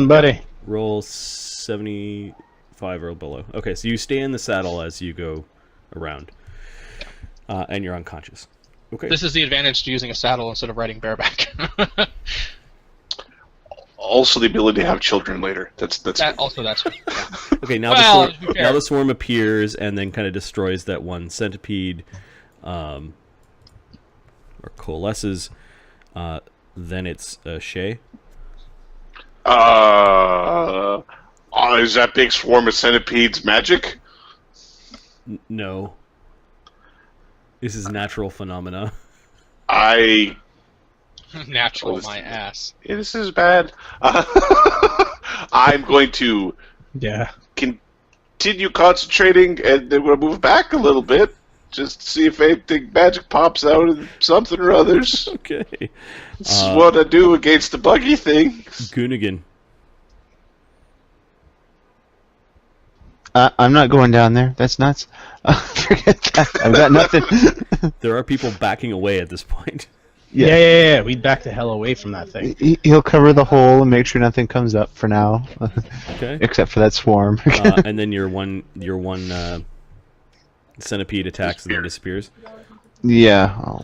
doing, buddy? Roll 75 or below. Okay, so you stay in the saddle as you go around, and you're unconscious. Okay. This is the advantage to using a saddle instead of riding bareback. Also, the ability to have children later. That's That's true. Yeah. Okay, now Well, the swarm appears and then kind of destroys that one centipede, or coalesces. Then it's Shay. Is that big swarm of centipedes magic? No. This is natural phenomena. Natural, my ass. Yeah, this is bad. I'm going to continue concentrating, and then we'll move back a little bit, just to see if anything magic pops out of something or others. Okay. This is what I do against the buggy thing. Goonigan. I'm not going down there. That's nuts. Forget that. I've got nothing. There are people backing away at this point. Yeah. We'd back the hell away from that thing. He'll cover the hole and make sure nothing comes up for now. Okay. Except for that swarm. And then your one centipede attacks and then disappears. Yeah.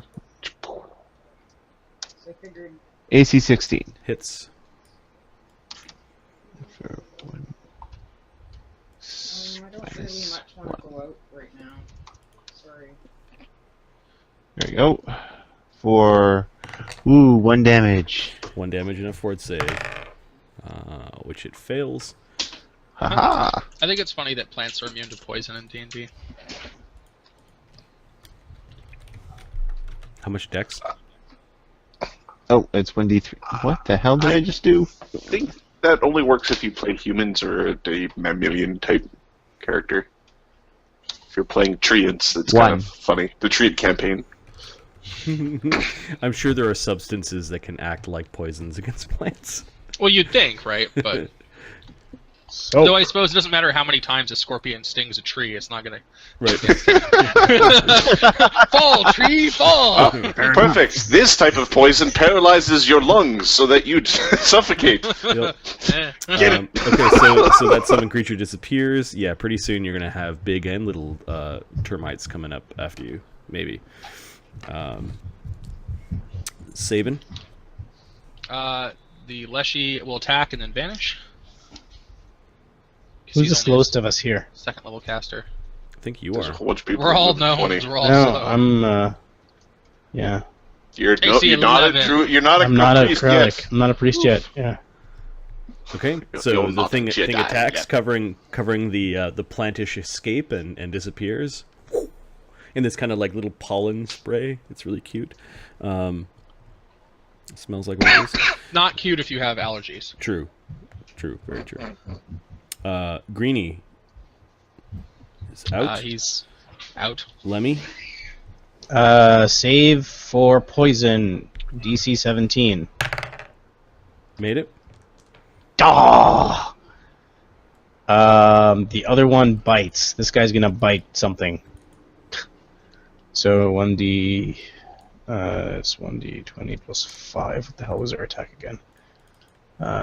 AC 16. Hits. I don't really much want to go out right now. Sorry. There you go. For 1 damage. 1 damage and a fort save, which it fails. Haha. I think it's funny that plants are immune to poison in D&D. How much dex? Oh, it's 1d3. What the hell did I just do? I think that only works if you play humans or a mammalian type character. If you're playing treants, it's kind of funny. The treant campaign. I'm sure there are substances that can act like poisons against plants. Well, you'd think, right? But So, though I suppose it doesn't matter how many times a scorpion stings a tree, it's not gonna Right. fall, tree, fall. Perfect. This type of poison paralyzes your lungs so that you suffocate. Yep. Get it? Okay, so that summon creature disappears. Yeah, pretty soon you're gonna have big and little termites coming up after you, maybe. Sabin. The Leshy will attack and then vanish. who's the slowest of us here? Second level caster. I think you There's a are. whole bunch of people. We're all moving gnomes. 20. We're all No, slow. I'm, yeah. You're AC not a 11. druid. You're not a I'm not a priest cleric. yet. I'm not a priest yet. Yeah. Okay, You're so the not thing a Jedi attacks, yet. covering the plantish escape and disappears. In this kind of like little pollen spray. It's really cute. It smells like one of these. Not cute if you have allergies. True, very true. Greenie is out. He's out. Lemmy, Save for poison. DC 17. made it. Oh! The other one bites. This guy's gonna bite something. So 1d, it's 1d20 plus 5. What the hell was our attack again?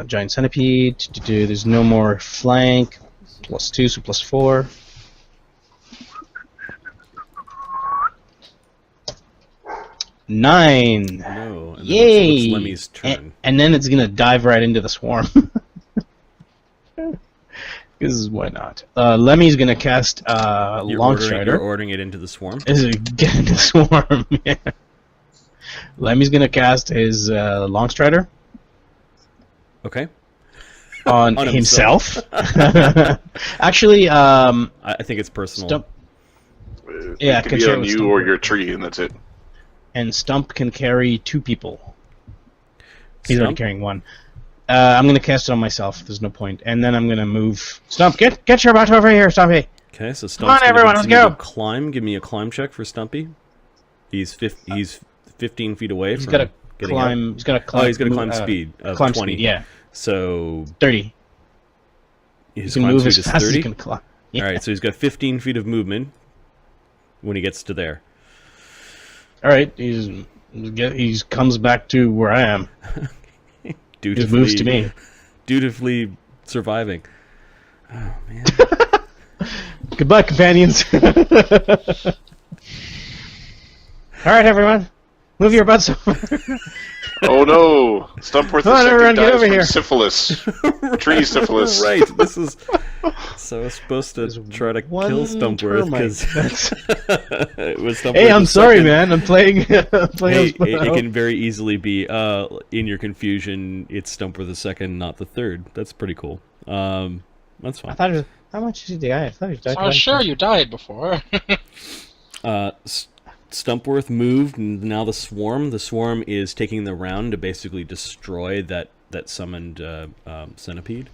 Giant centipede. There's no more flank. Plus 2, so plus 4. Nine. No. And then Yay! It's Lemmy's turn. And then it's gonna dive right into the swarm. Because why not? Lemmy's gonna cast You're Longstrider. ordering it into the swarm. Is it get into the swarm? Yeah. Lemmy's gonna cast his Longstrider Okay. on On himself. Actually, I think it's personal. Stump, It Yeah, could can be share on with you Stump. or your tree, and that's it. and Stump can carry 2 people. He's already Stump? carrying 1. I'm gonna cast it on myself. There's no point. And then I'm gonna move. Stump, get your butt over here, Stumpy. Okay, so Stump's Come on, gonna everyone, let's continue go. to climb. Give me a climb check for Stumpy. He's 15 feet away He's from gotta getting climb. out. He's gotta climb. Oh, he's gonna climb speed of climb 20. speed. Yeah, So 30. his He can climb move speed as is fast as 30. he can climb. Yeah. All right, so he's got 15 feet of movement when he gets to there. All right. He comes back to where I am. He Dutifully, moves to me. dutifully surviving. Oh man. Goodbye, companions. All right, everyone, move your butts over. Oh no! Stumpworth Come on, II everyone, get dies over from here. syphilis. Tree syphilis. Right. This is. So I was supposed to There's try to one kill Stumpworth termite. because it was Stumpworth. Hey, I'm the sorry, second. man. I'm playing. Hey, it can very easily be in your confusion. It's Stumpworth the second, not the third. That's pretty cool. That's fine. I thought it was. How much did he die? I thought he died. I was sure you died before. Stumpworth moved, and now the swarm. The swarm is taking the round to basically destroy that summoned centipede.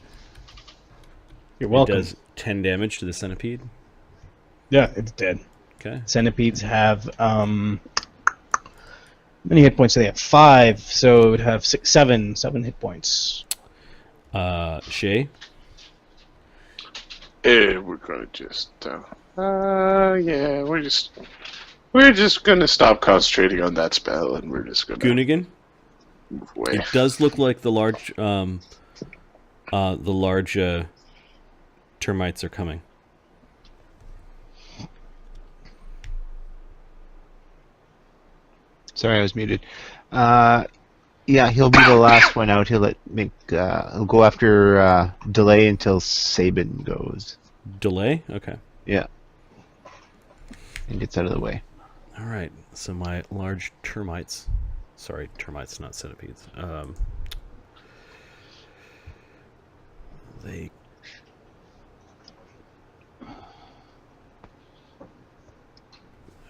You're welcome. It does 10 damage to the centipede. Yeah, it's dead. Okay. Centipedes have how many hit points do they have? 5, so it would have 7 hit points. Shay. We're gonna just. Yeah, we're just gonna stop concentrating on that spell, and we're just gonna Goonigan. move away. It does look like the large termites are coming. Sorry, I was muted. Yeah, he'll be the last one out. He'll go after delay until Sabin goes. Delay? Okay. Yeah. And gets out of the way. All right. So my large termites. Sorry, termites, not centipedes. They.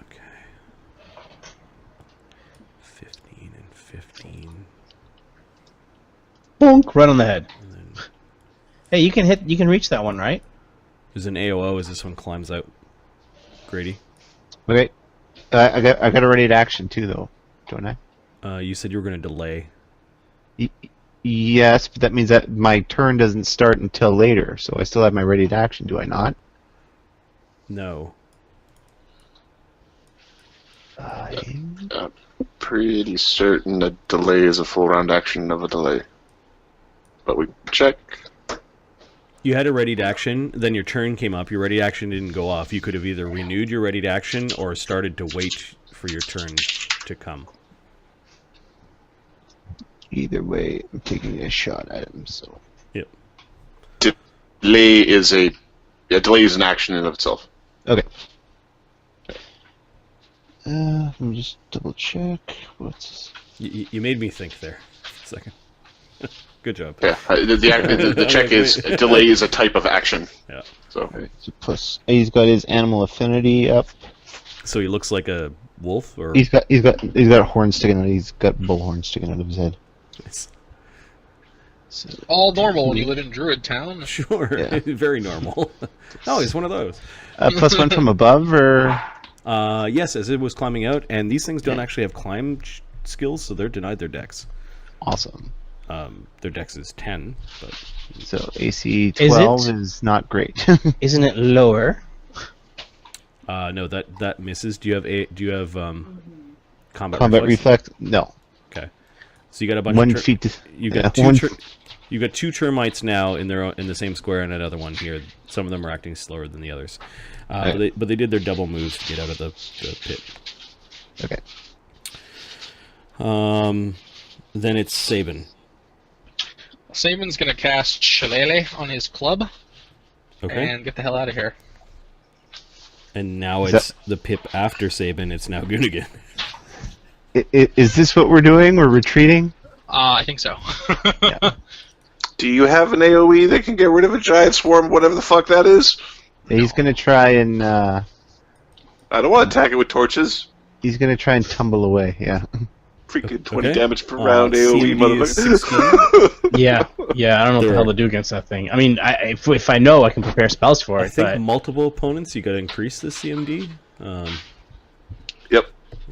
Okay. 15 and 15. Bonk! Right on the head. And then Hey, you can hit. You can reach that one, right? there's an AOO as this one climbs out. Grady. Okay. I got a ready to action too, though, don't I? You said you were going to delay. Yes, but that means that my turn doesn't start until later, so I still have my ready to action, do I not? No. Pretty certain a delay is a full round action of a delay. But we check. You had a ready to action, then your turn came up, your ready to action didn't go off. You could have either renewed your ready to action or started to wait for your turn to come. Either way, I'm taking a shot at him, so... Yep. Delay is a delay is an action in of itself. Okay. Let me just double check. What's... You made me think there. A second. Good job. Yeah, the check is delay is a type of action. Yeah. So So plus, he's got his animal affinity up. So he looks like a wolf, or He's got a horn sticking out. He's got bull horn sticking out of his head. So, All normal when you live in Druid Town. sure, Yeah. very normal. Oh, he's one of those. +1 from above, or Yes, as it was climbing out, and these things don't actually have climb skills, so they're denied their dex. awesome. Their dex is 10, but So AC 12 is not great. Isn't it lower? no, that misses. Do you have combat Combat reflex? reflex? No. Okay, so you got a bunch 1 of feet. you got you got 2 termites now in the same square, and another one here. Some of them are acting slower than the others, Right. but they did their double moves to get out of the pit. Okay. Then it's Sabin. Sabin's gonna cast Shillelagh on his club Okay, and get the hell out of here. and now Is it's the pip after Sabin. It's now Goonigan. Is this what we're doing? We're retreating? I think so. do you have an AoE that can get rid of a giant swarm, whatever the fuck that is? He's gonna try and I don't want to attack it with torches. tumble away. Yeah. Freaking 20 Okay. damage per round AoE, CMD is motherfucker. Yeah, I don't know what the hell to do against that thing. I mean, if I know, I can prepare spells for it. I think but multiple opponents, you got to increase the CMD. Yep.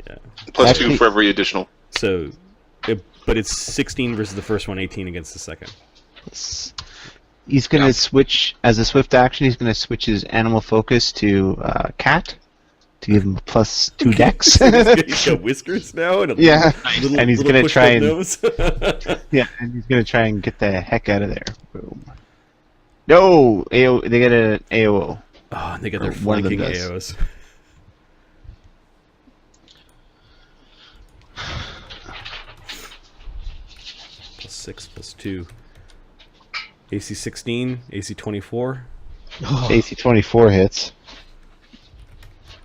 Yeah. Plus Actually- 2 for every additional. So, but it's 16 versus the first one, 18 against the second. He's gonna switch as a swift action. He's gonna switch his animal focus to cat. to give him a +2 dex. He's got whiskers now and a Yeah, little, and he's little gonna try push-up and nose. yeah, and he's gonna try and get the heck out of there. Boom. No, AO. They get an AO. Oh, and they got their Or one of them flanking does. AOs. +6, +2. AC 16, AC 24. AC 24 hits.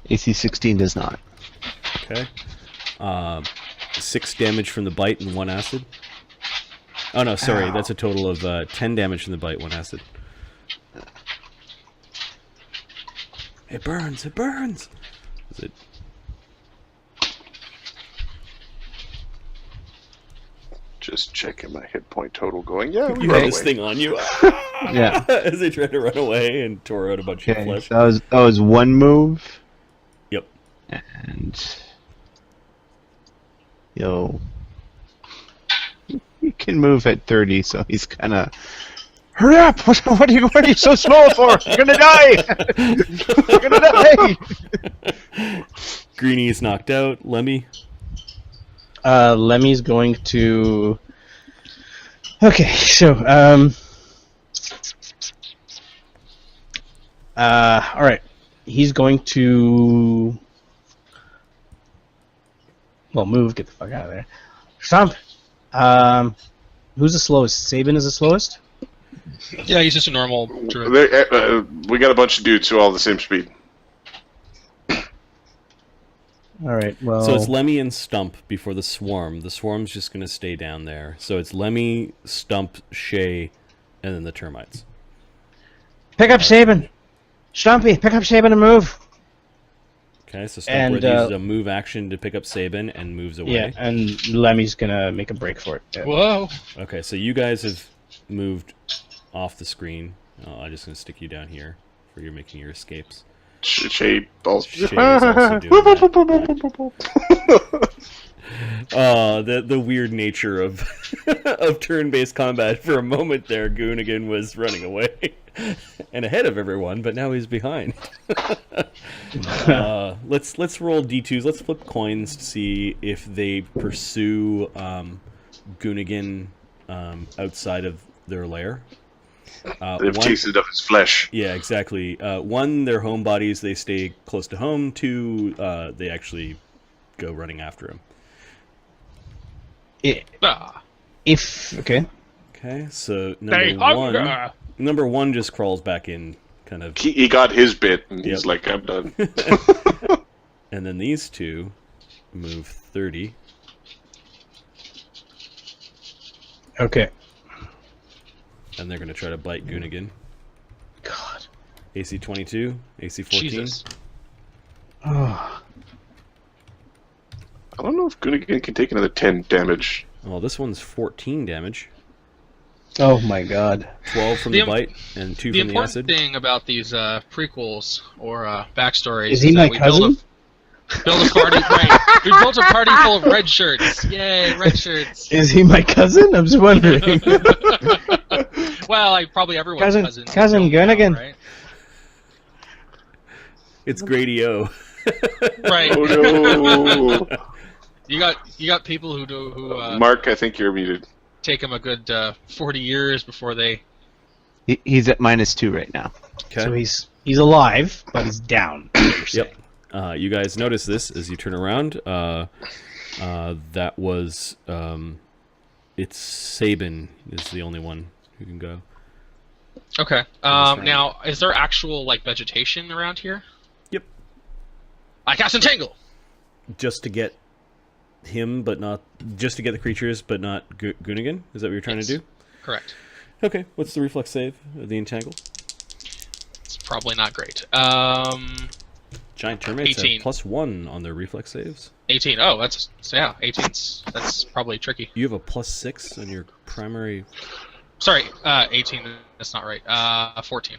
AC 16 does not. Okay. 6 damage from the bite and 1 acid. Oh no, sorry, that's a total of 10 damage from the bite, 1 acid. It burns, it burns! Is it? Just checking my hit point total going, yeah, we You run had this away. thing on you. Yeah. As they tried to run away and tore out a bunch of Okay, flesh. so that was one move. Yep. And he can move at 30, so he's kind of. Hurry up! What are you so slow for? You're gonna die! You're gonna die! Greenie is knocked out. Lemmy. Lemmy's going to. Okay, so all right, he's going to. Well, move. Get the fuck out of there. Stomp. Who's the slowest? Sabin is the slowest. Yeah, he's just a normal druid. We got a bunch of dudes who are all the same speed. All right. Well. So it's Lemmy and Stump before the Swarm. The Swarm's just going to stay down there. So it's Lemmy, Stump, Shay, and then the termites. Pick up Sabin. Stumpy, pick up Sabin and move. Okay, so Stump And, uses a move action to pick up Sabin and moves away. Yeah, and Lemmy's gonna make a break for it. Yeah. Whoa! Okay, so you guys have moved off the screen. I'm just going to stick you down here for you're making your escapes. Shay balls. Shay is also doing that. The weird nature of of turn-based combat. For a moment there, Goonigan was running away and ahead of everyone, but now he's behind. Let's roll d2s. Let's flip coins to see if they pursue Goonigan outside of their lair. They've tasted of his flesh. Yeah, exactly. 1, their home bodies, they stay close to home. 2, they actually go running after him. If okay. Okay, so They number one just crawls back in, kind of. He got his bit, and he's Yep. like, I'm done. And then these two move 30. Okay. And they're going to try to bite Goonigan. God. AC 22, AC 14. Jesus. Oh. I don't know if Goonigan can take another 10 damage. Well, this one's 14 damage. Oh my God. 12 from The the bite and 2 The from the important acid. thing about these prequels or backstories Is he that my we cousin? build a party. Right. We built a party full of red shirts. Yay, red shirts. Is he my cousin? I'm just wondering. Well, probably everyone's Cousin cousin. Gunnigan. Right. It's Grady-O. Right. Oh no! You got people who Mark, I think you're muted. take them a good 40 years before they. He's at -2 right now. Okay. So he's alive, but he's down. Yep. You guys notice this as you turn around. That was it's Sabin is the only one who can go. Okay. round. Now, is there actual like vegetation around here? Yep. I cast Entangle. Just to get him, but not just to get the creatures, but not Goonigan. Is that what you're trying Yes. to do? Correct. Okay. What's the reflex save of the entangle? It's probably not great. Giant termites 18. have +1 on their reflex saves. 18. Oh, that's 18's. That's probably tricky. You have a +6 on your primary. Sorry, 18. That's not right. 14.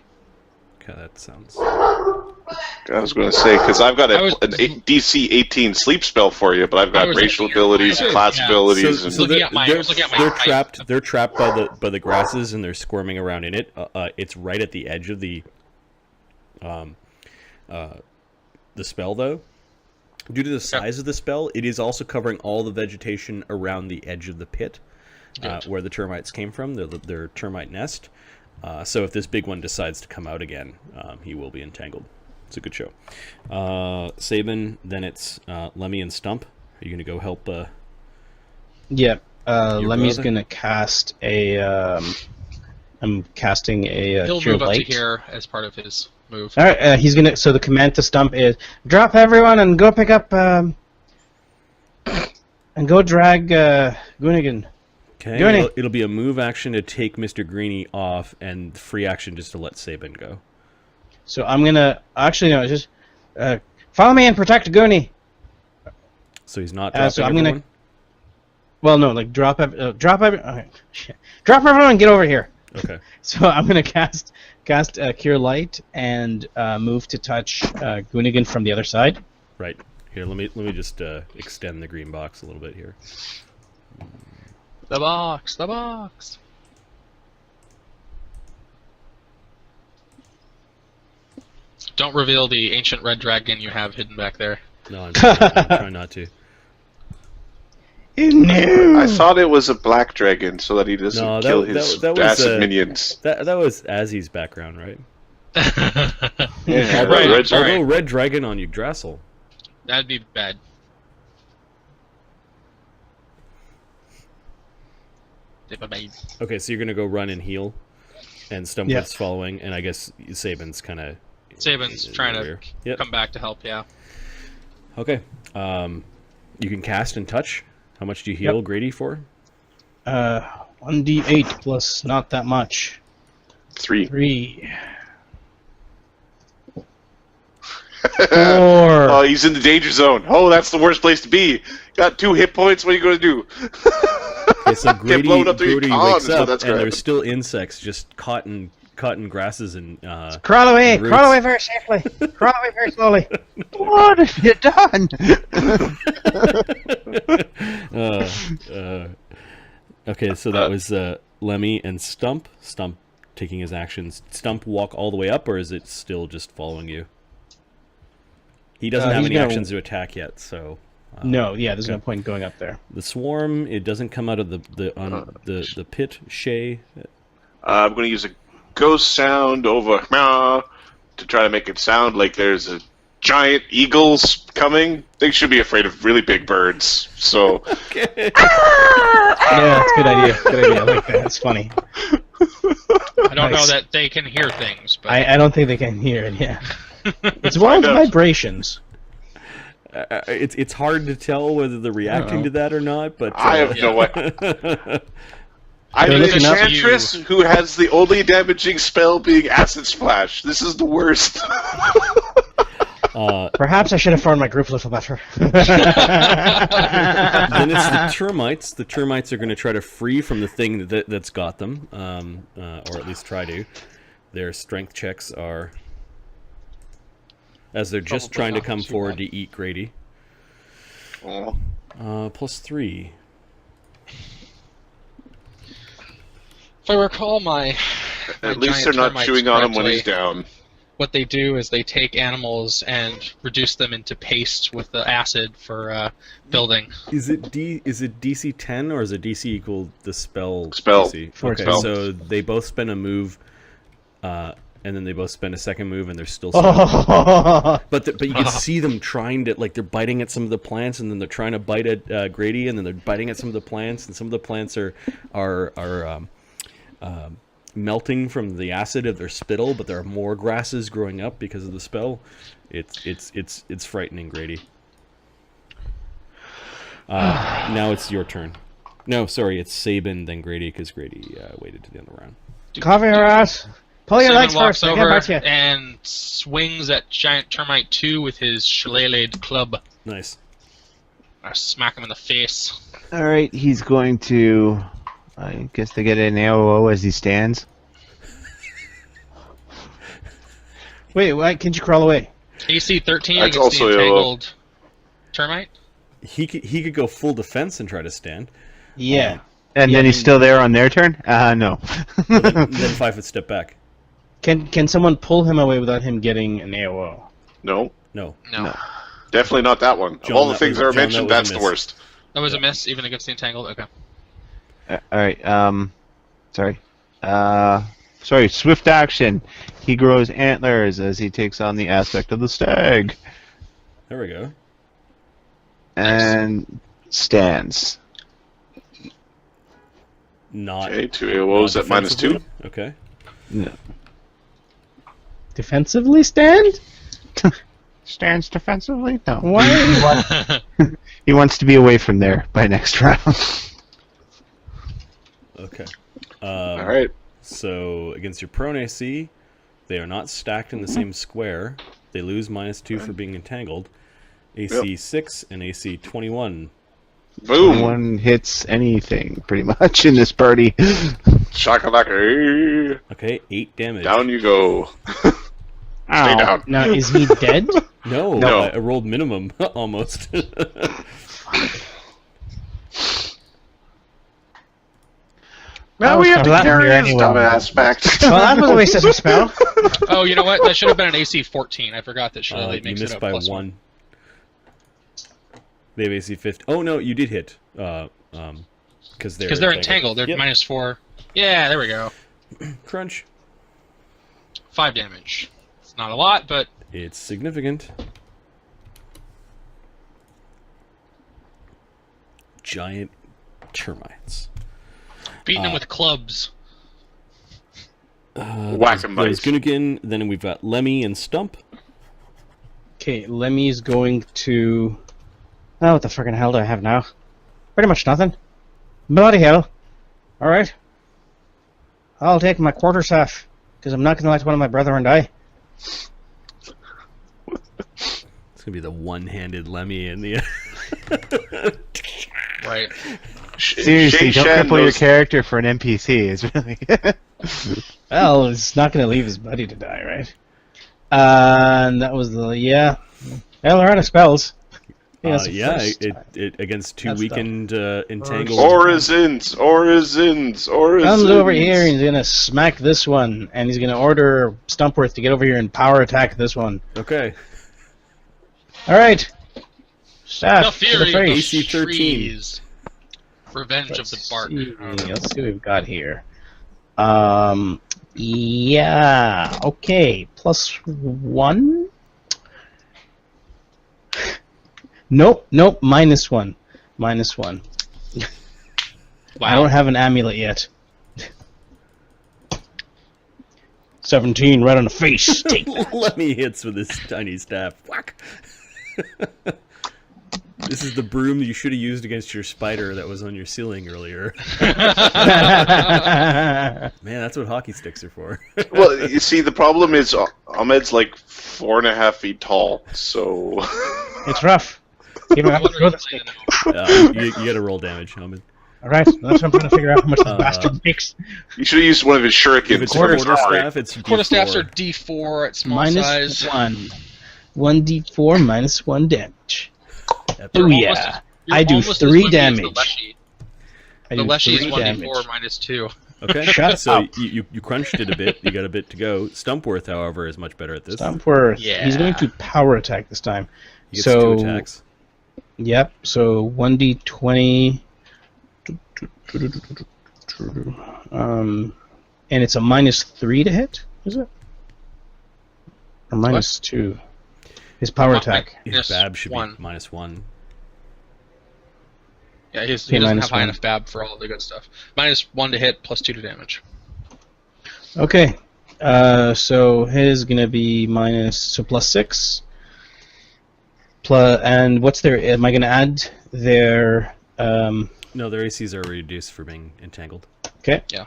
Okay, that sounds. I was going to say, because I've got I was- an DC 18 sleep spell for you, but I've got I was racial looking at- abilities, yeah. class So- abilities, So and looking they're, at my- I they're, was looking at my- they're trapped. They're trapped by the grasses, and they're squirming around in it. It's right at the edge of the the spell, though, due to the size of the spell, it is also covering all the vegetation around the edge of the pit where the termites came from, their termite nest. So if this big one decides to come out again, he will be entangled. It's a good show. Sabin, then it's Lemmy and Stump. Are you going to go help? Yeah. Lemmy's brother? going to cast a... I'm casting a He'll Cure move up to Light. here as part of his move. All right, he's gonna. So the command to Stump is drop everyone and go pick up and go drag Goonigan. Okay, Goonie. it'll be a move action to take Mr. Greenie off, and free action just to let Sabin go. So I'm gonna actually no, just follow me and protect Goonie. So he's not dropping So I'm everyone? gonna. Well, no, like drop okay. Drop everyone and get over here. Okay. So I'm gonna cast Cure Light and move to touch Goonigan from the other side. Right. Here, let me just extend the green box a little bit here. The box, the box. Don't reveal the ancient red dragon you have hidden back there. No, I'm trying not to. No. I thought it was a black dragon so that he doesn't No, kill his that was, acid minions. That was Azzy's background, right? Yeah, Right, red sorry. Although Red Dragon on Yggdrasil. That'd be bad. Okay, so you're gonna go run and heal, and Stump's Yeah. following, and I guess Sabin's kind of. Sabin's trying to come back to help, yeah. Okay. You can cast and touch. How much do you heal Grady for? 1d8 plus not that much. 3. 3. 4. Oh, he's in the danger zone. Oh, that's the worst place to be. Got 2 hit points. What are you going to do? Okay, so Get blown up through your Grady con wakes is what up, that's and gonna there's still insects just caught in grasses and Crawl away! roots. Crawl away very safely! Crawl away very slowly! What have you done? Okay, so that was Lemmy and Stump. Stump taking his actions. Stump walk all the way up, or is it still just following you? He doesn't have he's any gonna- actions to attack yet, so. No, yeah, there's no point going up there. The swarm, it doesn't come out of the pit. Shay, I'm going to use a ghost sound over to try to make it sound like there's a giant eagles coming. They should be afraid of really big birds. So Yeah, that's a good idea. Good idea. I like that. It's funny. I don't know Nice. that they can hear things, but I don't think they can hear it, yeah. It's wild out. vibrations. it's hard to tell whether they're reacting to that or not, but I have no way. I'm They're an looking up- enchantress who has the only damaging spell being Acid Splash. This is the worst. Perhaps I should have formed my group a little better. Then it's the termites. The termites are going to try to free from the thing that's got them, or at least try to. Their strength checks are, as they're just Probably trying to not come too forward bad. to eat Grady. Oh. +3. if I recall my At least giant they're not termites chewing on him when he's correctly, down. what they do is they take animals and reduce them into paste with the acid for building. Is it DC 10 or is it DC equal the spell? Spell. DC? For Okay, spell. so they both spend a move, and then they both spend a second move, and they're still. Oh, But you can see them trying to, like, they're biting at some of the plants, and then they're trying to bite at Grady, and then they're biting at some of the plants, and some of the plants are melting from the acid of their spittle, but there are more grasses growing up because of the spell. It's frightening, Grady. Now it's your turn. No, sorry, it's Sabin, then Grady, because Grady waited to the end of the round. cover your ass. Pull your Simon legs walks first. I can't over bite you. and swings at giant termite 2 with his shillelagh club. Nice. I smack him in the face. All right, he's going to. I guess they get an AOO as he stands. Wait, why can't you crawl away? AC 13 That's against the also a- entangled termite. He could go full defense and try to stand. Yeah. And Yeah, then he's I mean- still there on their turn? No. Then 5 foot step back. Can someone pull him away without him getting an AOO? No. No. No. Definitely not that one. John, of all the that things was- that were John, that mentioned, was a that's the miss. worst. That was a miss, even against the entangled. Okay. All right. Sorry. Sorry. Swift action. He grows antlers as he takes on the aspect of the stag, There we go. and stands. Not. Okay, 2 AOs not at -2. defensively? Okay. No. Defensively stand? Stands defensively? No. Why? He wants to be away from there by next round. Okay. All right. So against your prone AC, they are not stacked in the same square. They lose -2 for being entangled. AC 6 and AC 21. Boom. One hits anything, pretty much, in this party. Shakalaka. Okay, 8 damage. Down you go. Stay Ow. down. Now, is he dead? No, No. I rolled minimum almost. Well, we have to Well, that carry would be his anyway. dumb aspect. Well, that was a waste of a spell. Oh, you know what? That should have been an AC 14. I forgot that Shirley You makes it missed up by plus 1. They have AC 50. Oh no, you did hit. Because Because they're entangled. They're Yep. -4. Yeah, there we go. Crunch. 5 damage. It's not a lot, but It's significant. Giant termites. beating them with clubs. Whack 'em There's nice. Gunnigan, then we've got Lemmy and Stump. Okay, Lemmy's going to... Oh, what the freaking hell do I have now? Pretty much nothing. Bloody hell. Alright. I'll take my quarterstaff, because I'm not going to let one of my brethren die. It's gonna be the one-handed Lemmy in the. Right. Seriously, Shay don't Shan cripple your knows- character for an NPC. It's really... Well, it's not going to leave his buddy to die, right? And that was the... Yeah. Well, they're out of spells. That's the Yeah, first it against 2 That's weakened entangled. Orisins. Comes over here and he's gonna smack this one, and he's gonna order Stumpworth to get over here and power attack this one. Okay. Alright. Staff The to the fury of the face. AC 13. trees. Revenge of the bark. Let's see what we've got here. Yeah, okay. +1? Nope, -1. -1. I don't have an amulet yet. 17 right on the face. Take that. Lemmy hits with his tiny staff. Whack. This is the broom you should have used against your spider that was on your ceiling earlier. Man, that's what hockey sticks are for. Well, you see, the problem is Ahmed's like 4.5 feet tall, so It's rough. Give me I a wonder throw if this they thing. know. You gotta roll damage, Helmet. Alright, that's what I'm trying to figure out how much the bastard makes. you should have used one of his If shurikens. it's Quarter quarterstaff, it's Quarterstaffs D4. are D4 at small size. -1. 1d4 -1 damage. Epic. Oh You're yeah. You're I do almost as 3 lucky as damage. The Leshy. I The do Leshy is 3 1d4 damage. -2. Okay, Shut so up. you crunched it a bit. You got a bit to go. Stumpworth, however, is much better at this. Stumpworth. Yeah. He's going to power attack this time. He gets So 2 attacks. Yep, so 1d20. And it's a -3 to hit, is it? Or -2? His power attack. His Yes, Bab should 1. be -1. Yeah, he Okay, doesn't have high -1. enough BAB for all the good stuff. -1 to hit, +2 to damage. Okay, so his gonna be +6. And what's their? Am I gonna add their? No, their ACs are reduced for being entangled. Okay, Yeah.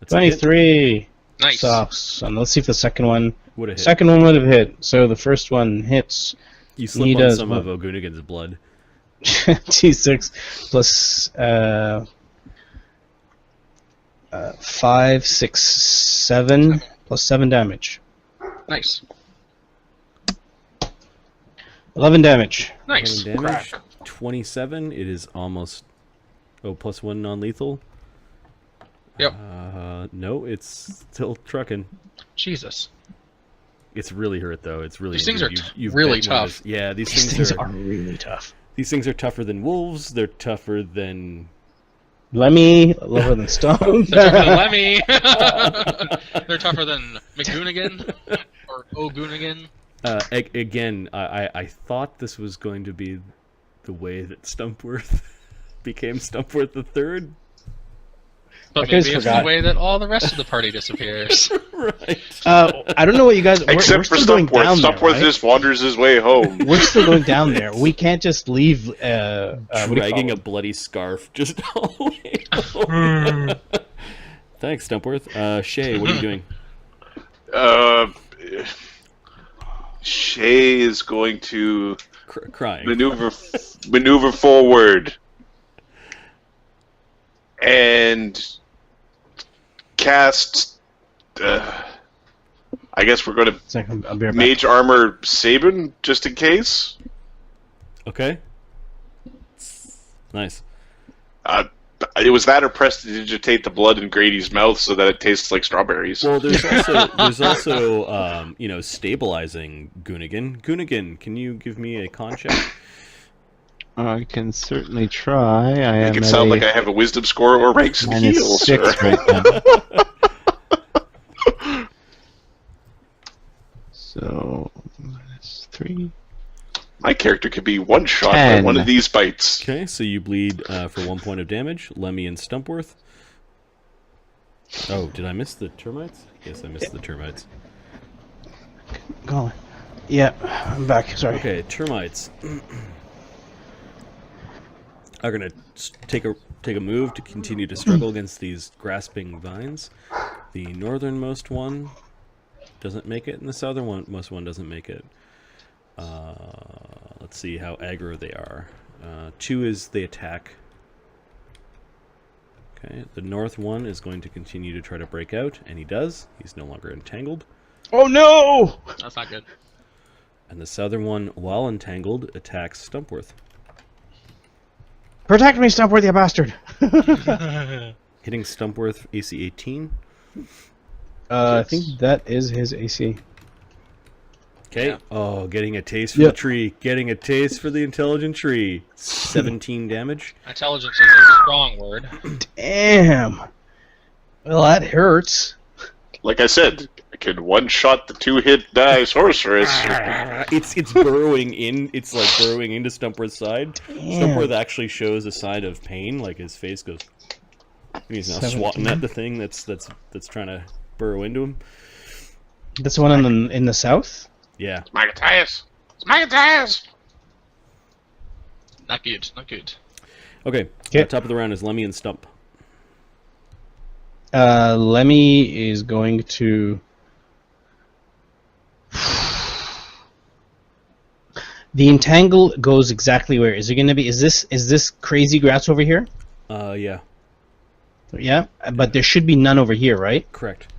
That's a hit. 23. Nice. So let's see if the second one. Would have hit. Second one would have hit. So the first one hits. You he slip on does some what? of O'Goonigan's blood. T6 plus 5, 6, 7 plus 7 damage. Nice. 11 damage. Nice. 11 damage. 27. It is almost. Oh, +1 non-lethal. Yep. No, it's still trucking. Jesus. It's really hurt though. It's really These things are you've really bit one of tough. his- yeah, these These things things are are really tough. these things are tougher than wolves. They're tougher than Lemmy, lower than stone. They're tougher than Lemmy. They're tougher than McGoonigan or O'Goonigan. Again. I thought this was going to be the way that Stumpworth became Stumpworth the Third. But guys maybe it's forgot. the way that all the rest of the party disappears. Right. I don't know what you guys. We're Except for still going Stumpworth. down there, Stumpworth right? just wanders his way home. We're still going down there. We can't just leave. What do you Dragging call a it? bloody scarf just all the way home. Thanks, Stumpworth. Shay, what are you doing? Shay is going to Crying. maneuver forward and cast. I guess we're going to Second, I'll be right back. Mage Armor Sabin just in case. Okay. Nice. It was that or prestidigitate the blood in Grady's mouth so that it tastes like strawberries. Well, there's also stabilizing Goonigan. Goonigan, can you give me a con check? I can certainly try. I am Make it at sound a like I have a wisdom score or ranks and minus heals. 6 Sir. right now. So, minus 3. My character could be one shot by 10. one of these bites. Okay, so you bleed for 1 point of damage. Lemmy and Stumpworth. Oh, did I miss the termites? Yes, I missed the termites. Go on. Yeah, I'm back. Sorry. Okay, termites are gonna take a move to continue to struggle against these grasping vines. The northernmost one doesn't make it, and the southernmost one doesn't make it. Let's see how aggro they are. 2 is the attack. Okay, the north one is going to continue to try to break out, and he does. He's no longer entangled. Oh no! That's not good. And the southern one, while entangled, attacks Stumpworth. Protect me, Stumpworth, you bastard! Hitting Stumpworth AC 18. I think that is his AC. Okay. Yeah. Oh, getting a taste for Yep. the tree. Getting a taste for the intelligent tree. 17 damage. Intelligence is a strong word. Damn. Well, that hurts. Like I said, I could one-shot the 2-hit die sorceress. It's burrowing in. It's like burrowing into Stumpworth's side. Damn. Stumpworth actually shows a sign of pain, like his face goes. He's now 17. swatting at the thing that's trying to burrow into him. That's the one in the south. Yeah. Magathias! It's Magathias! Not good. Not good. Okay. Okay. Top of the round is Lemmy and Stump. Lemmy is going to. The entangle goes exactly where is it going to be? Is this crazy grass over here? Yeah. Yeah, but there should be none over here, right? Correct.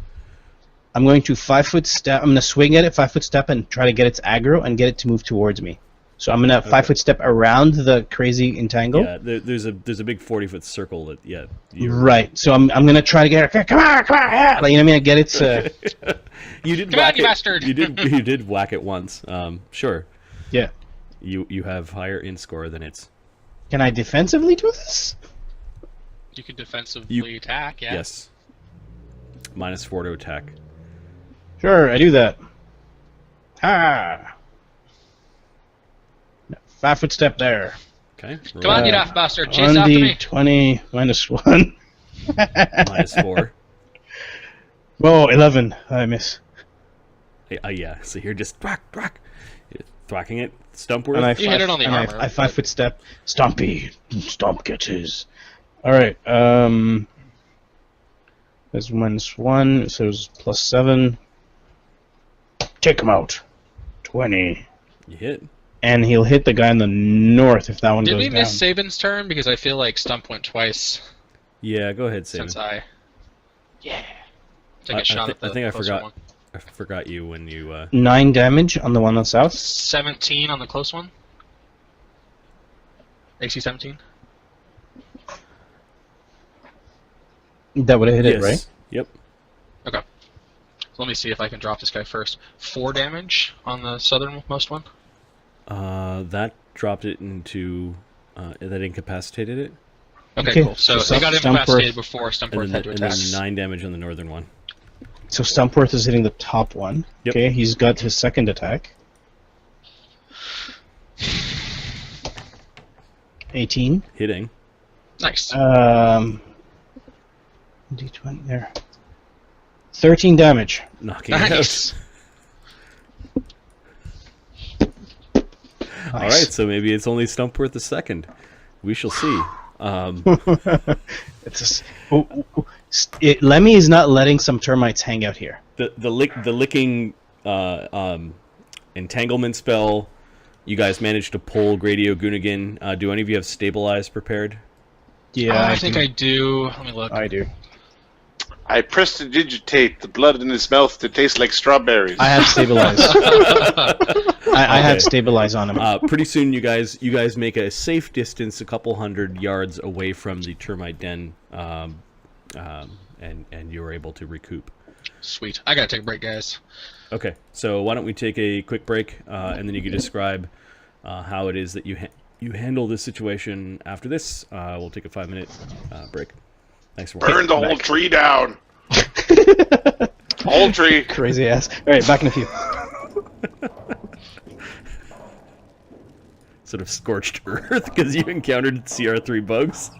I'm going to 5-foot step. I'm going to swing at it, 5-foot step, and try to get its aggro and get it to move towards me. So I'm going to 5-foot step around the crazy entangle. Yeah. There's a big 40-foot circle that you're... Right. So I'm going to try to get her. Come on, yeah. Like, you know what I mean? I get its. You did Come whack on, you it. bastard! You did whack it once. Sure. Yeah. You have higher in score than its. Can I defensively do this? You could defensively attack, yeah. Yes. -4 to attack. Sure, I do that. Ha! 5-foot step there. Okay. Come on, you daft bastard. Chase after me. 20 -1. -4. Whoa, 11. I miss. Yeah. So you're just whack. You're thwacking it. Stumpworth. And I You hit it on the armor. I 5-foot step. Stompy. Stomp gets his. Alright, that's -1, so it's +7. Take him out. 20. You hit. And he'll hit the guy in the north if that one Did goes we down. miss Sabin's turn? Because I feel like Stump went twice Yeah. Go ahead, Sam. since I... Yeah. Take I a shot at the I think I closer forgot. one. I forgot you when you. 9 damage on the one on the south. 17 on the close one. AC 17. That would have hit yes. it, right? Yep. Okay. let me see if I can drop this guy first. 4 damage on the southernmost one. That dropped it into. That incapacitated it. Okay, cool. So so it got Stumpworth- incapacitated before And Stumpworth had to then attack. 9 damage on the northern one. So Stumpworth is hitting the top one. Yep. Okay, he's got his second attack. 18. Hitting. Nice. D20 there. 13 damage. Knocking it Nice. out. All right, so maybe it's only Stumpworth the second. We shall see. It's Lemmy is not letting some termites hang out here. The licking entanglement spell. You guys managed to pull Gradio Gunnigan. Do any of you have stabilize prepared? Yeah, I think I do. Let me look. I do. I prestidigitate the blood in his mouth to taste like strawberries. I have stabilize. I had Okay. stabilize on him. Pretty soon, you guys make a safe distance, a couple hundred yards away from the termite den, and you're able to recoup. Sweet. I gotta take a break, guys. Okay, so why don't we take a quick break, and then you can describe how it is that you handle this situation after this. We'll take a 5-minute break. Thanks for watching. Burn the whole tree down. Whole tree. Crazy ass. All right, back in a few. Sort of scorched earth because you encountered CR3 bugs.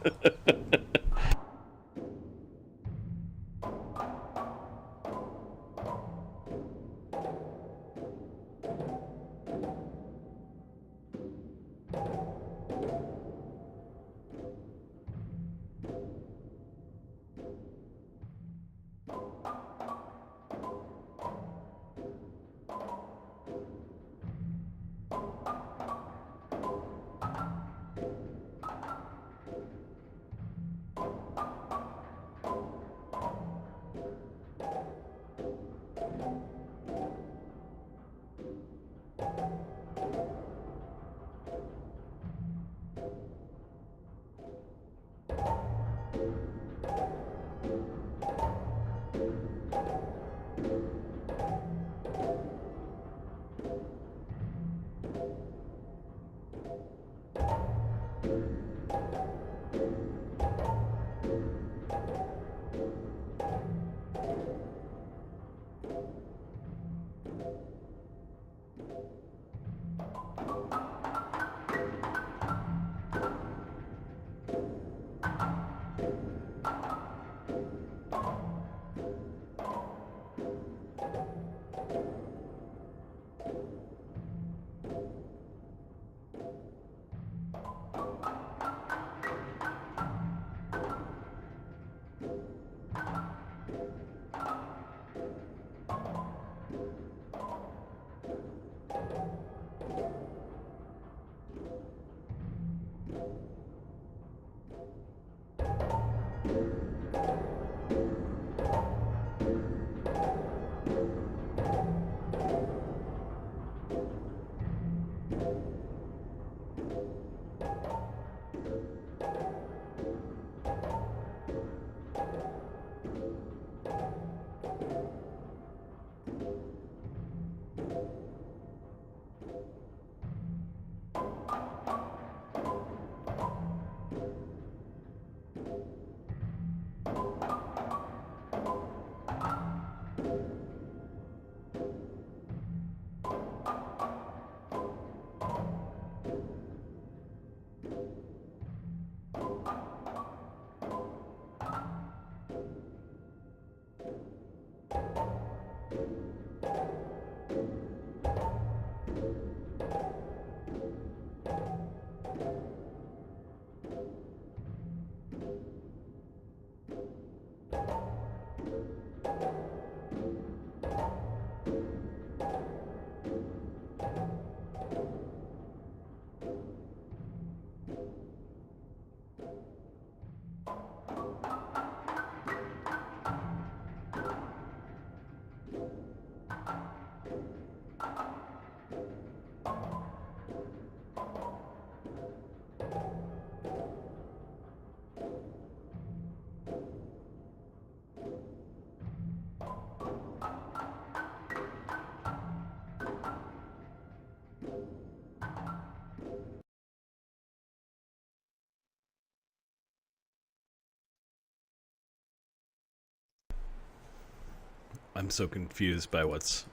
I'm so confused by what's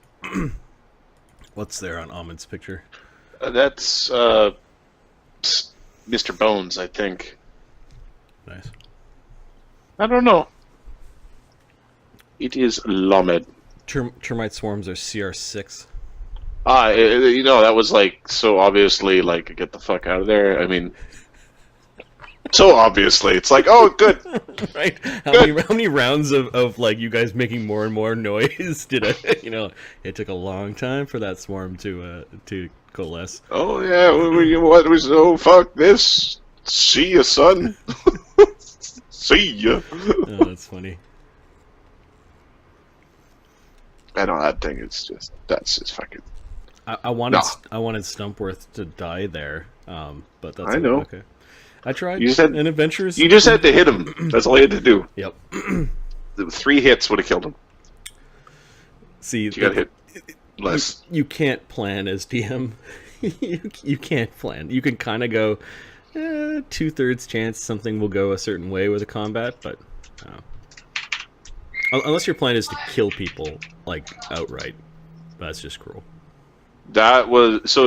there on Ahmed's picture. That's Mr. Bones, I think. Nice. I don't know. It is Lamed. Termite swarms are CR6. That was like so obviously like get the fuck out of there. I mean, so obviously it's like, oh, good. Right? How many rounds of like you guys making more and more noise did it? It took a long time for that swarm to coalesce. Oh yeah, what was? Oh fuck this. See ya, son. See ya. Oh, that's funny. I know that thing is that's just fucking. I wanted Stumpworth to die there, but that's I know. Okay. I tried. You just had, in adventures. You just had to hit him. That's all you had to do. Yep. 3 hits would have killed him. See, you got hit less. You can't plan as DM. you can't plan. You can kind of go 2/3 chance something will go a certain way with a combat, but unless your plan is to kill people like outright, that's just cruel. That was so.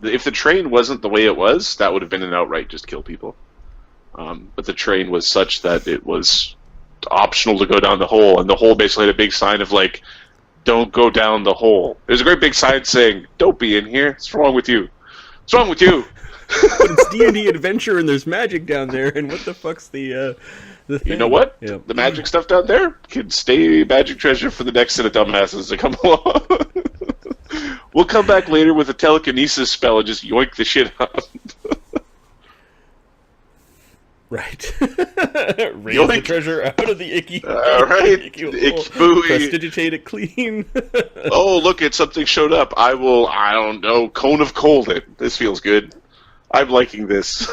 If the train wasn't the way it was, that would have been an outright just kill people. But the train was such that it was optional to go down the hole, and the hole basically had a big sign of like, "Don't go down the hole." There's a great big sign saying, "Don't be in here. What's wrong with you? What's wrong with you?" But it's D&D adventure, and there's magic down there, and what the fuck's the thing? You know what? Yep. The magic stuff down there can stay magic treasure for the next set of dumbasses to come along. We'll come back later with a telekinesis spell and just yoink the shit out. Right. Raise the treasure out of the icky. Right. Icky buoy. Prestidigitate it clean. Oh, look, something showed up. I don't know, cone of cold it. This feels good. I'm liking this.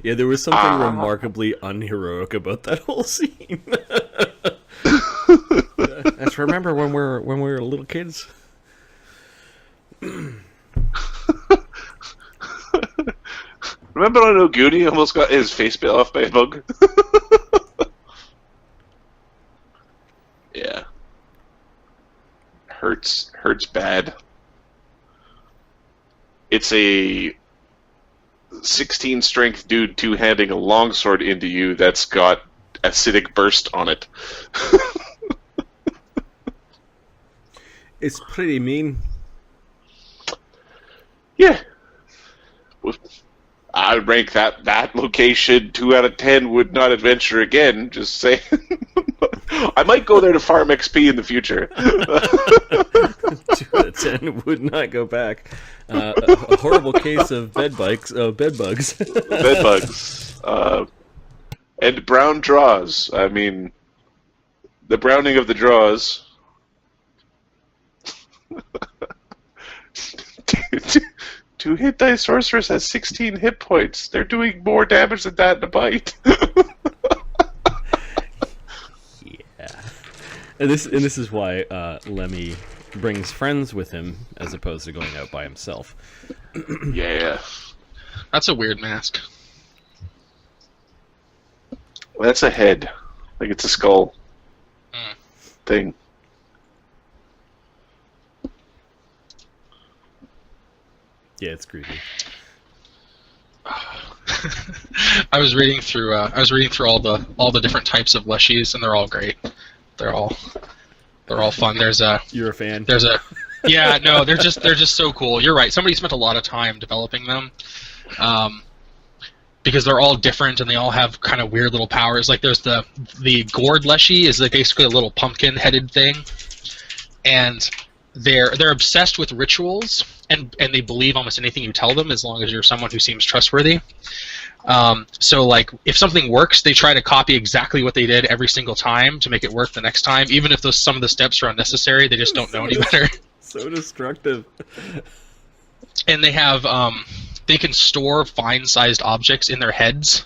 Yeah, there was something remarkably unheroic about that whole scene. Let's remember when we were little kids. Remember on Oguni almost got his face bit off by a bug? Yeah. Hurts bad. It's a 16 strength dude two-handing a longsword into you that's got acidic burst on it. It's pretty mean. Yeah. I would rank that location 2 out of 10. Would not adventure again. Just saying. I might go there to farm XP in the future. 2 out of 10 would not go back. A horrible case of bed bugs. Bed bugs. And brown draws. I mean, the browning of the draws. Two hit die sorceress has 16 hit points. They're doing more damage than that in a bite. Yeah, and this is why Lemmy brings friends with him as opposed to going out by himself. Yeah, That's a weird mask. that's a head, like it's a skull thing. Yeah, it's creepy. I was reading through all the different types of leshies, and they're all great. They're all fun. You're a fan. Yeah, no, they're just so cool. You're right. Somebody spent a lot of time developing them, because they're all different and they all have kind of weird little powers. Like there's the gourd leshy is like basically a little pumpkin-headed thing, and they're obsessed with rituals, and they believe almost anything you tell them as long as you're someone who seems trustworthy. So like if something works, they try to copy exactly what they did every single time to make it work the next time, even if some of the steps are unnecessary. They just don't know any better. So destructive. And they have they can store fine-sized objects in their heads,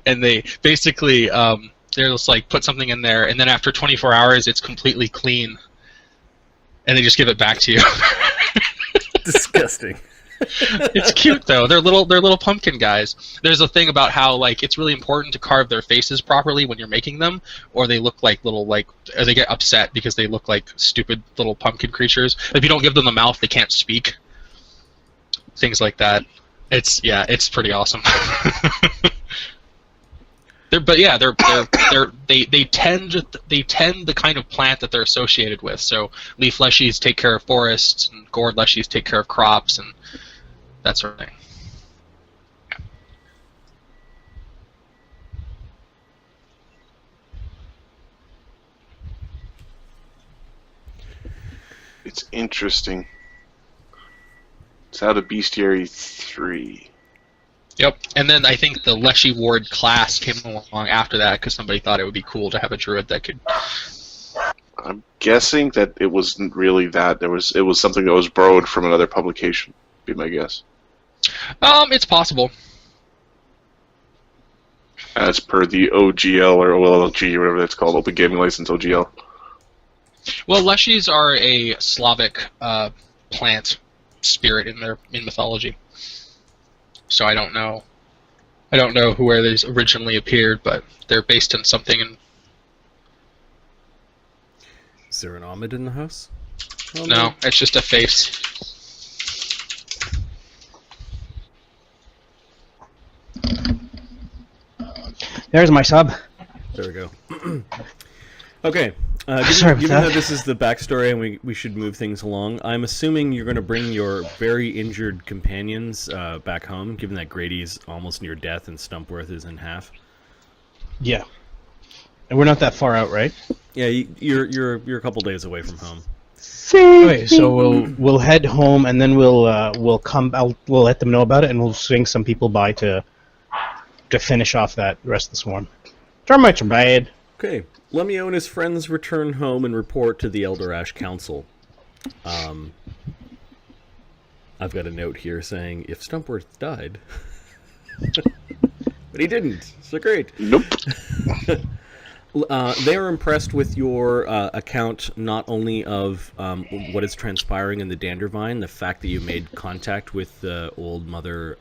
and they basically they're just like put something in there, and then after 24 hours, it's completely clean. And they just give it back to you. Disgusting. It's cute though. They're little pumpkin guys. There's a thing about how like it's really important to carve their faces properly when you're making them, or they look like little or they get upset because they look like stupid little pumpkin creatures. If you don't give them the mouth, they can't speak. Things like that. It's pretty awesome. They tend the kind of plant that they're associated with. So leaf leshies take care of forests, and gourd leshies take care of crops, and that sort of thing. It's interesting. It's out of Bestiary 3. Yep, and then I think the Leshy Ward class came along after that because somebody thought it would be cool to have a druid that could. I'm guessing that it wasn't really that. It was something that was borrowed from another publication. Be my guess. It's possible. As per the OGL or OLG or whatever that's called, Open Gaming License OGL. Well, Leshies are a Slavic plant spirit in mythology. So I don't know where these originally appeared, but they're based on something. Is there an Omid in the house? Oh, no, it's just a face. There's my sub. There we go. Okay. Sorry about Given that. that this is the backstory and we should move things along, I'm assuming you're going to bring your very injured companions back home, given that Grady's almost near death and Stumpworth is in half. Yeah. And we're not that far out, right? Yeah, you're a couple days away from home. Okay, so we'll head home and then we'll come out. We'll let them know about it and we'll swing some people by to finish off that rest of the swarm. Termites are bad. Okay. Lemmy-O and his friends return home and report to the Elder Ash Council. I've got a note here saying, if Stumpworth died... but he didn't, so great. Nope. They are impressed with your account, not only of what is transpiring in the Dandervine, the fact that you made contact with the old Mother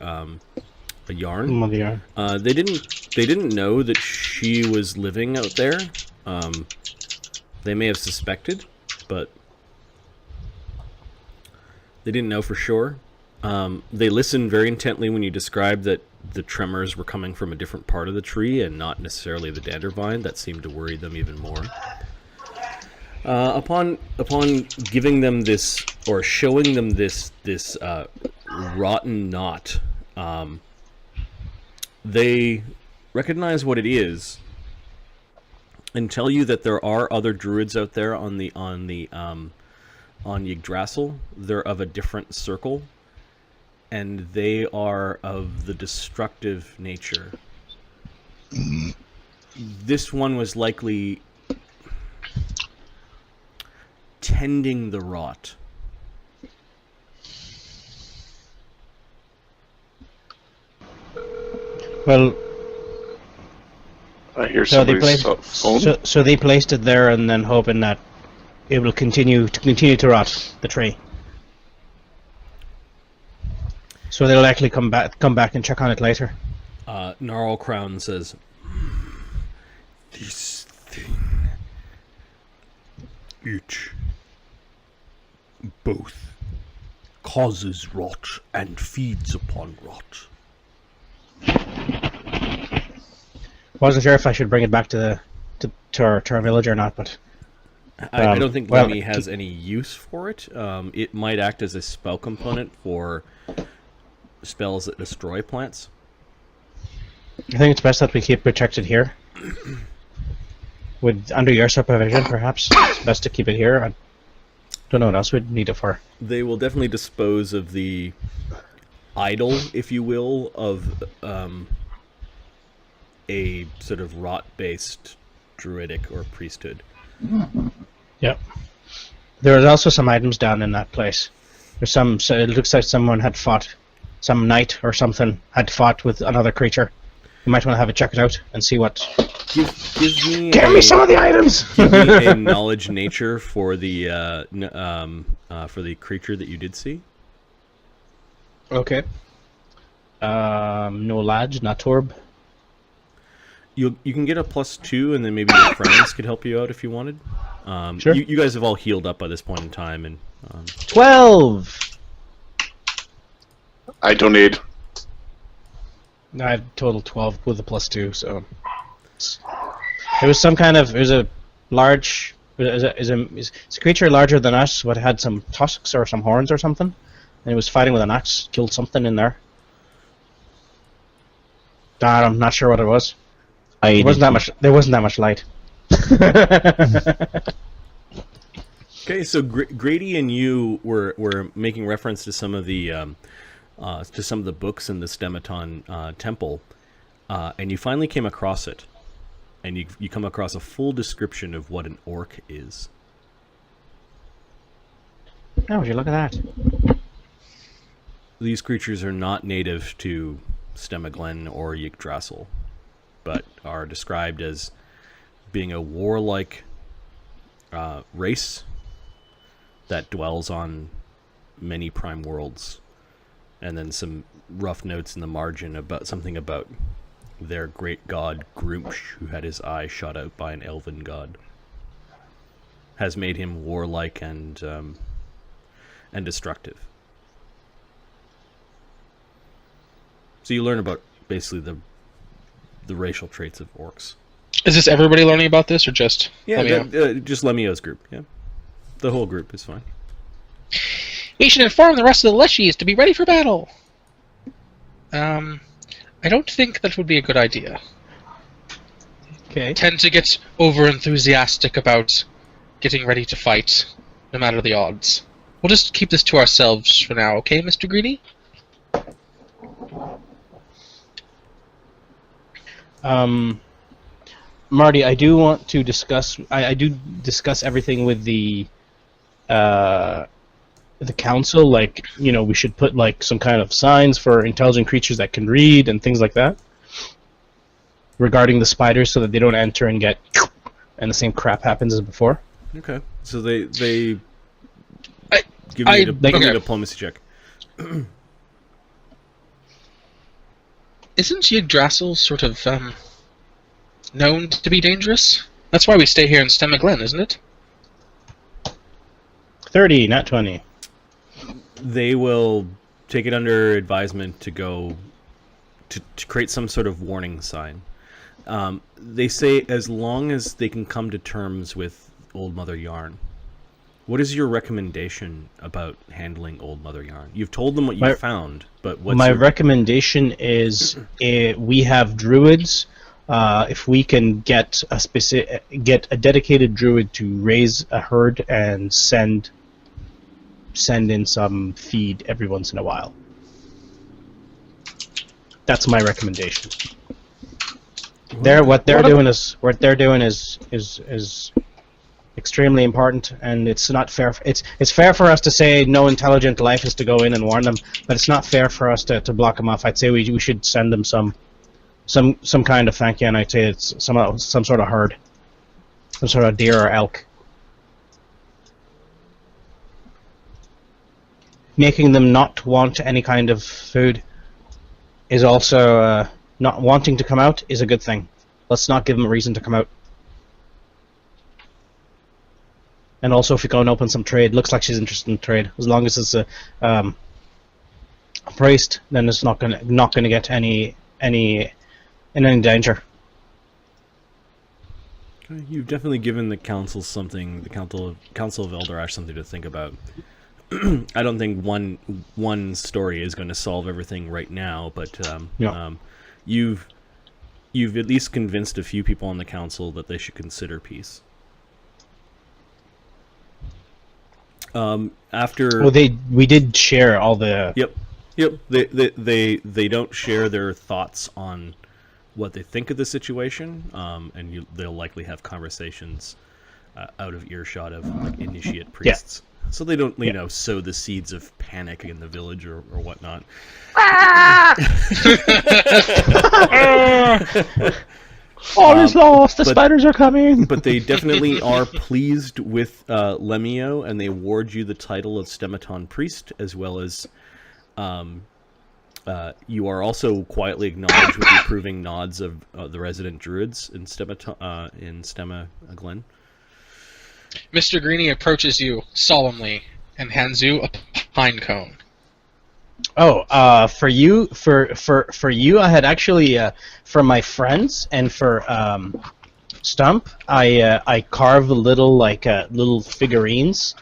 Yarn. They didn't know that she was living out there. They may have suspected, but they didn't know for sure. They listened very intently when you described that the tremors were coming from a different part of the tree and not necessarily the Dandervine. That seemed to worry them even more. Upon giving them this, or showing them this rotten knot, they recognize what it is and tell you that there are other druids out there on Yggdrasil. They're of a different circle, and they are of the destructive nature. This one was likely tending the rot. Well, I hear so they somebody's placed phone. so they placed it there and then hoping that it will continue to rot the tree. So they'll likely come back and check on it later. Gnarl Crown says, "This thing, both causes rot and feeds upon rot." Wasn't sure if I should bring it back to our village or not, but I don't think Lemmy has any use for it. It might act as a spell component for spells that destroy plants. I think it's best that we keep protected here. Under your supervision, perhaps. It's best to keep it here. I don't know what else we'd need it for. They will definitely dispose of the idol, if you will, of a sort of rot-based druidic or priesthood. Yep. There are also some items down in that place. There's some. So it looks like someone had fought, some knight or something had fought with another creature. You might want to have it check it out and see what. Give me some of the items. Give me a knowledge nature for the creature that you did see. Okay. No Lodge, not Torb. You can get a +2, and then maybe your friends could help you out if you wanted. Sure. You guys have all healed up by this point in time, and 12! I donate. I have total 12 with a +2, so... It was some kind of... It was a large... It's a creature larger than us, but it had some tusks or some horns or something. And it was fighting with an axe, killed something in there. I'm not sure what it was. There wasn't that much light. okay. So Grady and you were making reference to some of the books in the Stemmaton temple, and you finally came across it, and you come across a full description of what an orc is. Oh, would you look at that? These creatures are not native to Stemmaton or Yggdrasil, but are described as being a warlike race that dwells on many prime worlds, and then some rough notes in the margin about something about their great god Groomsh, who had his eye shot out by an elven god, has made him warlike and destructive. So you learn about basically the racial traits of orcs. Is this everybody learning about this, or just Yeah, just Lemmy-O's group. Yeah, the whole group is fine. We should inform the rest of the Leshies to be ready for battle. I don't think that would be a good idea. Okay. Tend to get over-enthusiastic about getting ready to fight, no matter the odds. We'll just keep this to ourselves for now, okay, Mr. Greedy? Marty, I do want to discuss. I do discuss everything with the council. Like, you know, we should put like some kind of signs for intelligent creatures that can read and things like that. Regarding the spiders, so that they don't enter and get, and the same crap happens as before. Okay, so they give me a diplomacy check. Isn't Yggdrasil sort of known to be dangerous? That's why we stay here in Stemmaton, isn't it? 30, not 20. They will take it under advisement to go to create some sort of warning sign. They say as long as they can come to terms with Old Mother Yarn. What is your recommendation about handling Old Mother Yarn? You've told them what you found, but what's my recommendation is we have druids. If we can get a dedicated druid to raise a herd and send in some feed every once in a while. That's my recommendation. What they're doing is extremely important, and it's not fair. It's fair for us to say no intelligent life is to go in and warn them, but it's not fair for us to block them off. I'd say we should send them some kind of thank you, and I'd say it's some sort of herd, some sort of deer or elk. Making them not want any kind of food is also not wanting to come out is a good thing. Let's not give them a reason to come out. And also, if we go and open some trade, looks like she's interested in trade. As long as it's a priest, then it's not gonna get any danger. You've definitely given the council something, the Council of Eldrash something to think about. I don't think one story is going to solve everything right now, but you've at least convinced a few people on the council that they should consider peace. We did share all the. Yep. They don't share their thoughts on what they think of the situation, and they'll likely have conversations out of earshot of like initiate priests. Yeah. So they don't, sow the seeds of panic in the village or whatnot. All is lost. The spiders are coming. But they definitely are pleased with Lemmy-O, and they award you the title of Stemmaton Priest, as well as You are also quietly acknowledged with the approving nods of the resident druids in Stemma Glen. Mr. Greenie approaches you solemnly and hands you a pine cone. Oh, for you, I had actually for my friends and for Stump, I carve little figurines,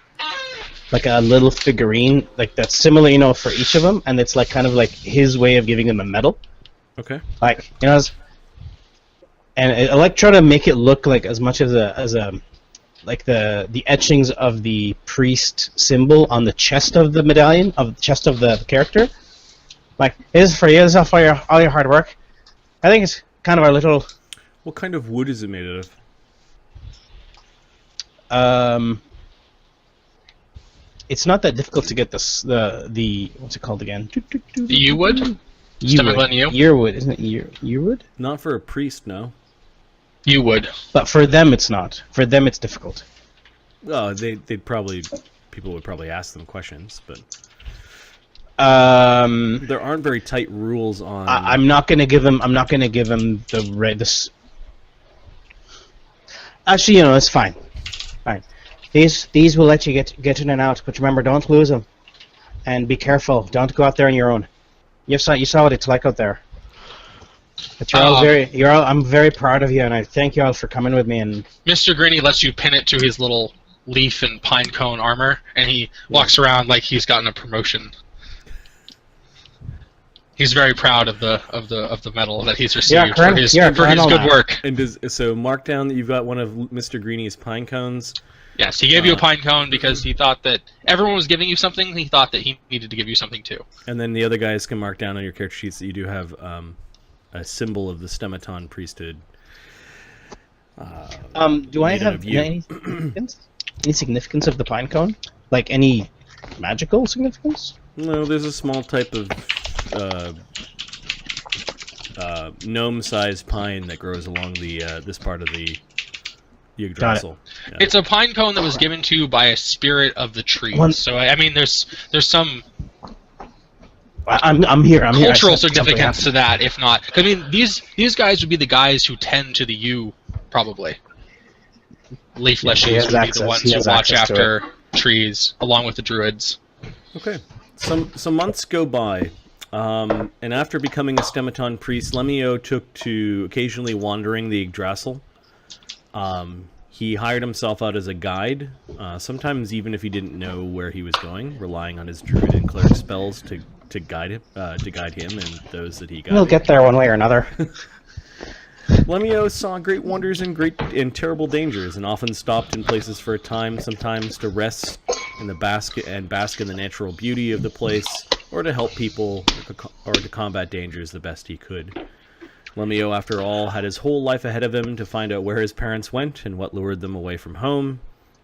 like a little figurine like that's similar, for each of them, and it's like kind of like his way of giving them a medal. Okay. Like and I like try to make it look like as much as a like the etchings of the priest symbol on the chest of the medallion, of the chest of the character. Like, this is for you, this is for all your hard work. I think it's kind of our little... What kind of wood is it made out of? It's not that difficult to get the what's it called again? The yew-wood? Stemmaton yew? Yearwood, isn't it yearwood? Not for a priest, no. Yew-wood. But for them, it's not. For them, it's difficult. Oh, people would probably ask them questions, but there aren't very tight rules on. I'm not gonna give them. I'm not gonna give them the red. Actually, it's fine. Fine. These will let you get in and out, but remember, don't lose them, and be careful. Don't go out there on your own. You saw what it's like out there. But I'm very proud of you, and I thank you all for coming with me. And Mr. Greenie lets you pin it to his little leaf and pine cone armor, and he walks around like he's gotten a promotion. He's very proud of the medal that he's received for his good work. And so mark down that you've got one of Mr. Greenie's pine cones. Yes, he gave you a pine cone because he thought that everyone was giving you something. He thought that he needed to give you something too. And then the other guys can mark down on your character sheets that you do have a symbol of the Stemmaton priesthood. Do I have any significance of the pine cone? Like any magical significance? No, there's a small type of gnome-sized pine that grows along the this part of the Yggdrasil. Yeah. It's a pine cone that was given to you by a spirit of the trees. So I mean, there's some I'm here. Cultural significance to that, if not. I mean, these guys would be the guys who tend to the yew, probably. Leaf Leshies would be the ones who watch after trees, along with the druids. Okay. Some months go by, and after becoming a Stemmaton Priest, Lemmy-O took to occasionally wandering the Yggdrasil. He hired himself out as a guide, sometimes even if he didn't know where he was going, relying on his druid and cleric spells to guide him and those that he guided. We'll get there one way or another. Lemmy-O saw great wonders and terrible dangers, and often stopped in places for a time, sometimes to rest in the bask in the natural beauty of the place, or to help people, or to combat dangers the best he could. Lemmy-O, after all, had his whole life ahead of him to find out where his parents went and what lured them away from home.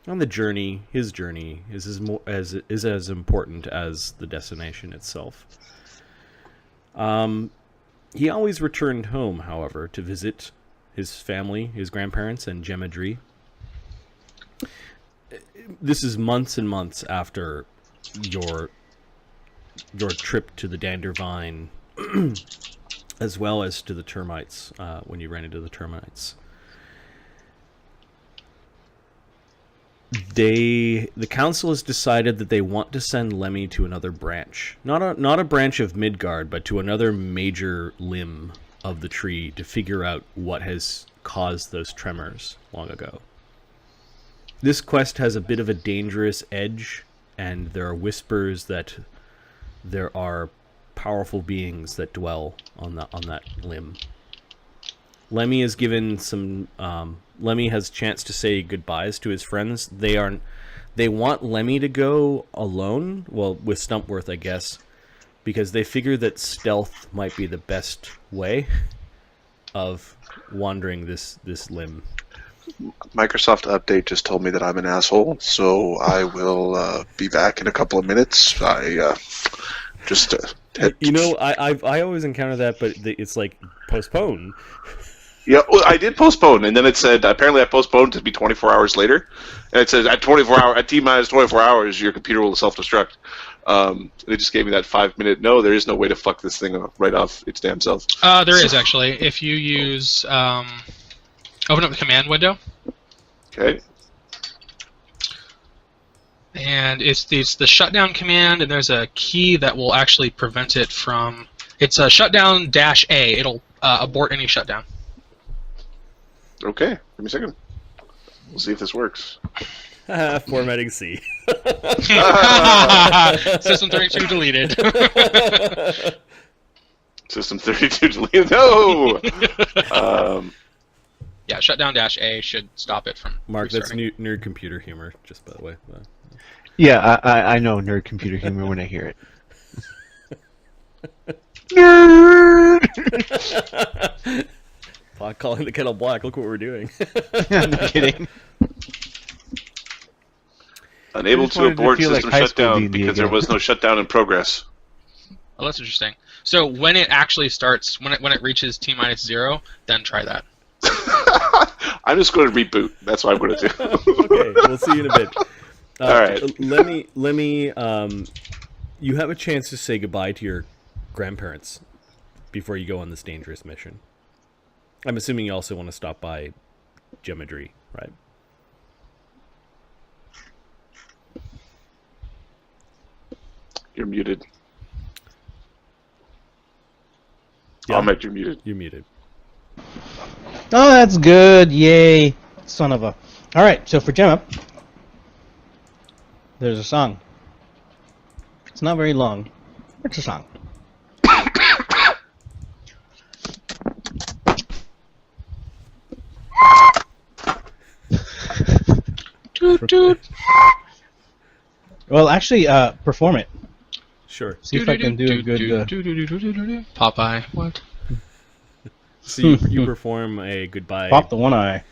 On the journey, his journey is as important as the destination itself. He always returned home, however, to visit his family, his grandparents, and Gemadri. This is months and months after your trip to the Dandervine, as well as to the termites, when you ran into the termites. The council has decided that they want to send Lemmy to another branch. Not a branch of Midgard, but to another major limb of the tree to figure out what has caused those tremors long ago. This quest has a bit of a dangerous edge, and there are whispers that there are powerful beings that dwell on that limb. Lemmy is given some. Lemmy has a chance to say goodbyes to his friends. They want Lemmy to go alone. Well, with Stumpworth, I guess, because they figure that stealth might be the best way of wandering this limb. Microsoft Update just told me that I'm an asshole, so I will be back in a couple of minutes. I always encounter that, but it's like postpone. Yeah, well, I did postpone, and then it said apparently I postponed to be 24 hours later, and it says at T-minus 24 hours your computer will self-destruct. They just gave me that 5-minute. No, there is no way to fuck this thing right off its damn self. There is actually. If you use open up the command window. Okay. And it's the shutdown command, and there's a key that will actually prevent it from. It's a shutdown -A. It'll abort any shutdown. Okay. Give me a second. We'll see if this works. Formatting C. System 32 deleted. System 32 deleted. No! Yeah, shutdown -A should stop it from. Mark, that's restarting. nerd computer humor, just by the way. Yeah, I know nerd computer humor when I hear it. Nerd! Pot calling the kettle black. Look what we're doing. I'm not kidding. Unable just to wanted to abort feel like system high school shutdown D&D because there again. was no shutdown in progress. Oh, that's interesting. So when it actually starts, when it reaches T-0, then try that. I'm just going to reboot. That's what I'm going to do. Okay, we'll see you in a bit. All right. Lemmy, you have a chance to say goodbye to your grandparents before you go on this dangerous mission. I'm assuming you also want to stop by Yggdrasil, right? You're muted. Yeah. Ahmed, you're muted. You're muted. Oh, that's good. Yay. Son of a... Alright, so for Gemma, there's a song. It's not very long. It's a song. Toot toot. Well, actually, perform it. Sure. See if I can do a good... Popeye. What? So you perform a goodbye pop the one eye.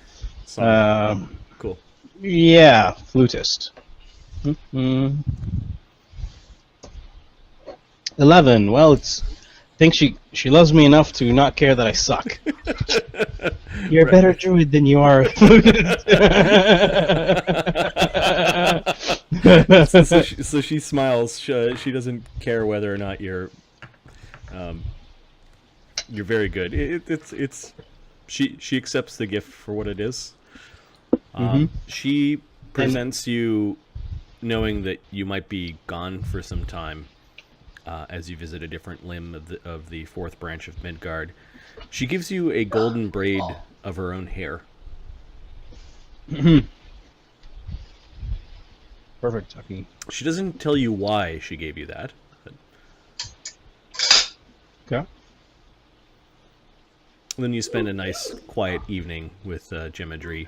song. Cool. Yeah, flutist. Mm-hmm. 11. Well, it's... think she loves me enough to not care that I suck. You're a better druid than you are a flutist. So she smiles. She doesn't care whether or not you're very good. It's she accepts the gift for what it is. She presents you, knowing that you might be gone for some time, as you visit a different limb of the fourth branch of Midgard. She gives you a golden braid of her own hair. Perfect, Tucky. She doesn't tell you why she gave you that. But Okay. then you spend a nice, quiet evening with Yggdrasil.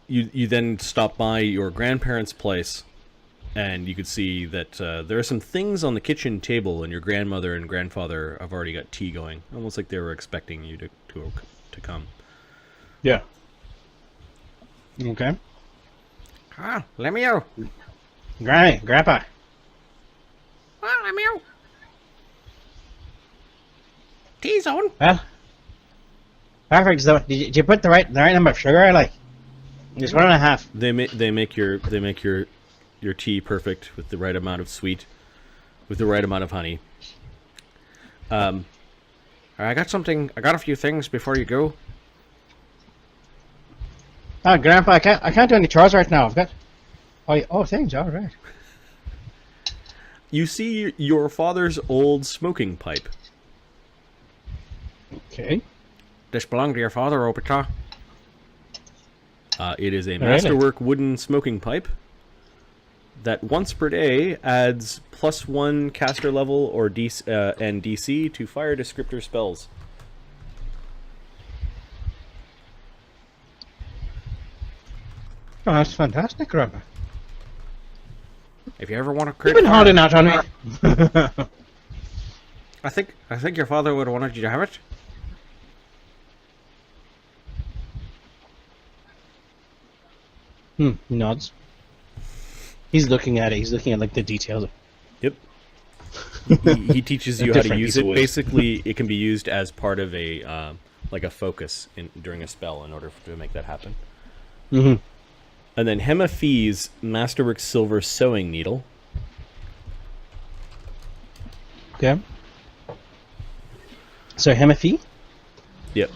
You then stop by your grandparents' place, and you could see that there are some things on the kitchen table, and your grandmother and grandfather have already got tea going, almost like they were expecting you to come. Yeah. Okay. Ah, Lemmy-O. Granny, Grandpa. Ah, Lemmy-O. T-zone. Well, perfect. So, did you put the right number of sugar? Like, just 1.5. They make your tea perfect with the right amount of sweet, with the right amount of honey. I got a few things before you go. Oh, Grandpa, I can't do any chores right now. I've got. Oh, things. All right. You see your father's old smoking pipe. Okay. This belonged to your father, Obita. It is a Really? masterwork wooden smoking pipe that once per day adds +1 caster level or and DC to fire descriptor spells. Oh, that's fantastic, Grandpa. If you ever want to You've create been fire, holding out on me. I think your father would have wanted you to have it. He nods. He's looking at it. He's looking at like the details. Yep. He teaches you how to Different use piece of it. wood. Basically, it can be used as part of a like a focus during a spell in order to make that happen. Mm-hmm. And then Hemaphi's Masterwork Silver Sewing Needle. Okay. So Hemaphi? Yep.